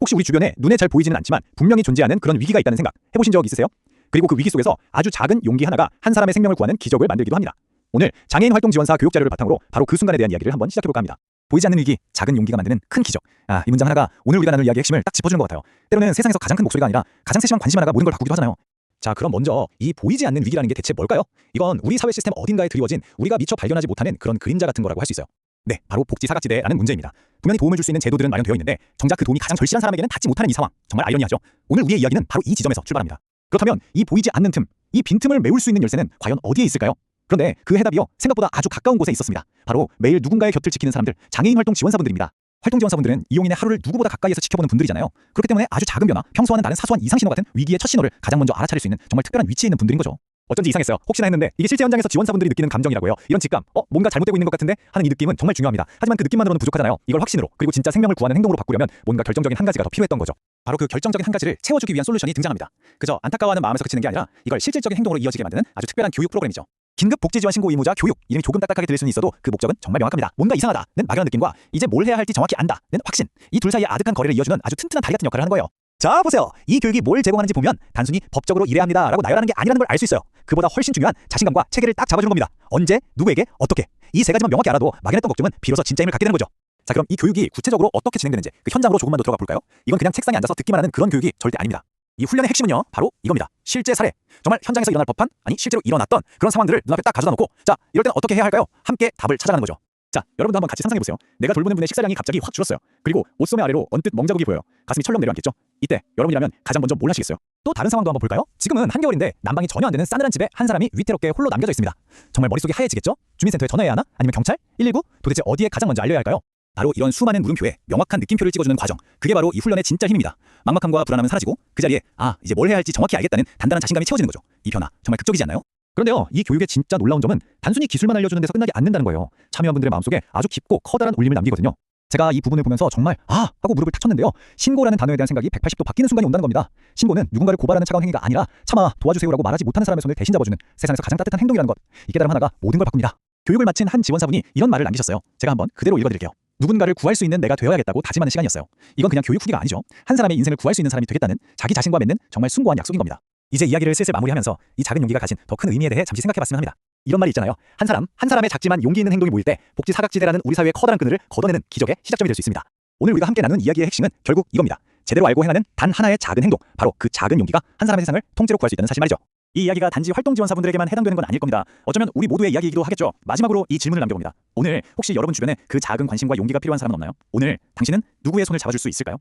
혹시 우리 주변에 눈에 잘 보이지는 않지만 분명히 존재하는 그런 위기가 있다는 생각 해보신 적 있으세요? 그리고 그 위기 속에서 아주 작은 용기 하나가 한 사람의 생명을 구하는 기적을 만들기도 합니다. 오늘 장애인 활동 지원사 교육 자료를 바탕으로 바로 그 순간에 대한 이야기를 한번 시작해볼까 합니다. 보이지 않는 위기, 작은 용기가 만드는 큰 기적. 이 문장 하나가 오늘 우리가 나눌 이야기의 핵심을 딱 짚어주는 것 같아요. 때로는 세상에서 가장 큰 목소리가 아니라 가장 세심한 관심 하나가 모든 걸 바꾸기도 하잖아요. 자, 그럼 먼저 이 보이지 않는 위기라는 게 대체 뭘까요? 이건 우리 사회 시스템 어딘가에 드리워진 우리가 미처 발견하지 못하는 그런 그림자 같은 거라고 할 수 있어요. 네, 바로 복지 사각지대라는 문제입니다. 분명히 도움을 줄 수 있는 제도들은 마련되어 있는데 정작 그 도움이 가장 절실한 사람에게는 닿지 못하는 이 상황, 정말 아이러니하죠. 오늘 우리의 이야기는 바로 이 지점에서 출발합니다. 그렇다면 이 보이지 않는 틈, 이 빈틈을 메울 수 있는 열쇠는 과연 어디에 있을까요? 그런데 그 해답이요, 생각보다 아주 가까운 곳에 있었습니다. 바로 매일 누군가의 곁을 지키는 사람들, 장애인 활동 지원사분들입니다. 활동 지원사분들은 이용인의 하루를 누구보다 가까이에서 지켜보는 분들이잖아요. 그렇기 때문에 아주 작은 변화, 평소와는 다른 사소한 이상 신호 같은 위기의 첫 신호를 가장 먼저 알아차릴 수 있는 정말 특별한 위치에 있는 분들인 거죠. 어쩐지 이상했어요. 혹시나 했는데 이게 실제 현장에서 지원사분들이 느끼는 감정이라고요. 이런 직감, 뭔가 잘못되고 있는 것 같은데 하는 이 느낌은 정말 중요합니다. 하지만 그 느낌만으로는 부족하잖아요. 이걸 확신으로, 그리고 진짜 생명을 구하는 행동으로 바꾸려면 뭔가 결정적인 한 가지가 더 필요했던 거죠. 바로 그 결정적인 한 가지를 채워주기 위한 솔루션이 등장합니다. 그저 안타까워하는 마음에서 그치는 게 아니라 이걸 실질적인 행동으로 이어지게 만드는 아주 특별한 교육 프로그램이죠. 긴급 복지 지원 신고 의무자 교육. 이름이 조금 딱딱하게 들릴 수는 있어도 그 목적은 정말 명확합니다. 뭔가 이상하다는 막연한 느낌과 이제 뭘 해야 할지 정확히 안다는 확신. 이 둘 사이의 아득한 거리를 이어주는 아주 튼튼한 다리 같은 역할을 하는 거예요. 자, 보세요. 이 교육이 뭘 제공하는지 보면 단순히 법적으로 이래야 합니다라고 나열하는 게 아니라는 걸 알 수 있어요. 그보다 훨씬 중요한 자신감과 체계를 딱 잡아주는 겁니다. 언제, 누구에게, 어떻게. 이 세 가지만 명확히 알아도 막연했던 걱정은 비로소 진짜 힘을 갖게 되는 거죠. 자, 그럼 이 교육이 구체적으로 어떻게 진행되는지 그 현장으로 조금만 더 들어가 볼까요? 이건 그냥 책상에 앉아서 듣기만 하는 그런 교육이 절대 아닙니다. 이 훈련의 핵심은요, 바로 이겁니다. 실제 사례. 정말 현장에서 일어날 법한, 아니 실제로 일어났던 그런 상황들을 눈앞에 딱 가져다 놓고, 자, 이럴 땐 어떻게 해야 할까요? 함께 답을 찾아가는 거죠. 자, 여러분도 한번 같이 상상해보세요. 내가 돌보는 분의 식사량이 갑자기 확 줄었어요. 그리고 옷소매 아래로 언뜻 멍자국이 보여요. 가슴이 철렁 내려앉겠죠? 이때 여러분이라면 가장 먼저 뭘 하시겠어요? 또 다른 상황도 한번 볼까요? 지금은 한겨울인데 난방이 전혀 안 되는 싸늘한 집에 한 사람이 위태롭게 홀로 남겨져 있습니다. 정말 머릿속이 하얘지겠죠? 주민센터에 전화해야 하나? 아니면 경찰? 119? 도대체 어디에 가장 먼저 알려야 할까요? 바로 이런 수많은 물음표에 명확한 느낌표를 찍어주는 과정. 그게 바로 이 훈련의 진짜 힘입니다. 막막함과 불안함은 사라지고 그 자리에 이제 뭘 해야 할지 정확히 알겠다는 단단한 자신감이 채워지는 거죠. 이 변화 정말 극적이지 않나요? 그런데요, 이 교육의 진짜 놀라운 점은 단순히 기술만 알려주는 데서 끝나지 않는다는 거예요. 참여원분들의 마음속에 아주 깊고 커다란 울림을 남기거든요. 제가 이 부분을 보면서 정말 하고 무릎을 탁 쳤는데요. 신고라는 단어에 대한 생각이 180도 바뀌는 순간이 온다는 겁니다. 신고는 누군가를 고발하는 차가운 행위가 아니라 차마 도와주세요라고 말하지 못하는 사람의 손을 대신 잡아주는 세상에서 가장 따뜻한 행동이라는 것. 이 깨달음 하나가 모든 걸 바꿉니다. 교육을 마친 한 지원사분이 이런 말을 남기셨어요. 제가 한번 그대로 읽어드릴게요. 누군가를 구할 수 있는 내가 되어야겠다고 다짐하는 시간이었어요. 이건 그냥 교육 후기가 아니죠. 한 사람의 인생을 구할 수 있는 사람이 되겠다는 자기 자신과 맺는 정말 숭고한 약속인 겁니다. 이제 이야기를 슬슬 마무리하면서 이 작은 용기가 가진 더 큰 의미에 대해 잠시 생각해봤으면 합니다. 이런 말이 있잖아요. 한 사람의 작지만 용기 있는 행동이 모일 때 복지 사각지대라는 우리 사회의 커다란 끈을 걷어내는 기적의 시작점이 될 수 있습니다. 오늘 우리가 함께 나눈 이야기의 핵심은 결국 이겁니다. 제대로 알고 행하는 단 하나의 작은 행동, 바로 그 작은 용기가 한 사람의 세상을 통째로 구할 수 있다는 사실 말이죠. 이 이야기가 단지 활동 지원사분들에게만 해당되는 건 아닐 겁니다. 어쩌면 우리 모두의 이야기이기도 하겠죠. 마지막으로 이 질문을 남겨봅니다. 오늘 혹시 여러분 주변에 그 작은 관심과 용기가 필요한 사람은 없나요? 오늘 당신은 누구의 손을 잡아줄 수 있을까요?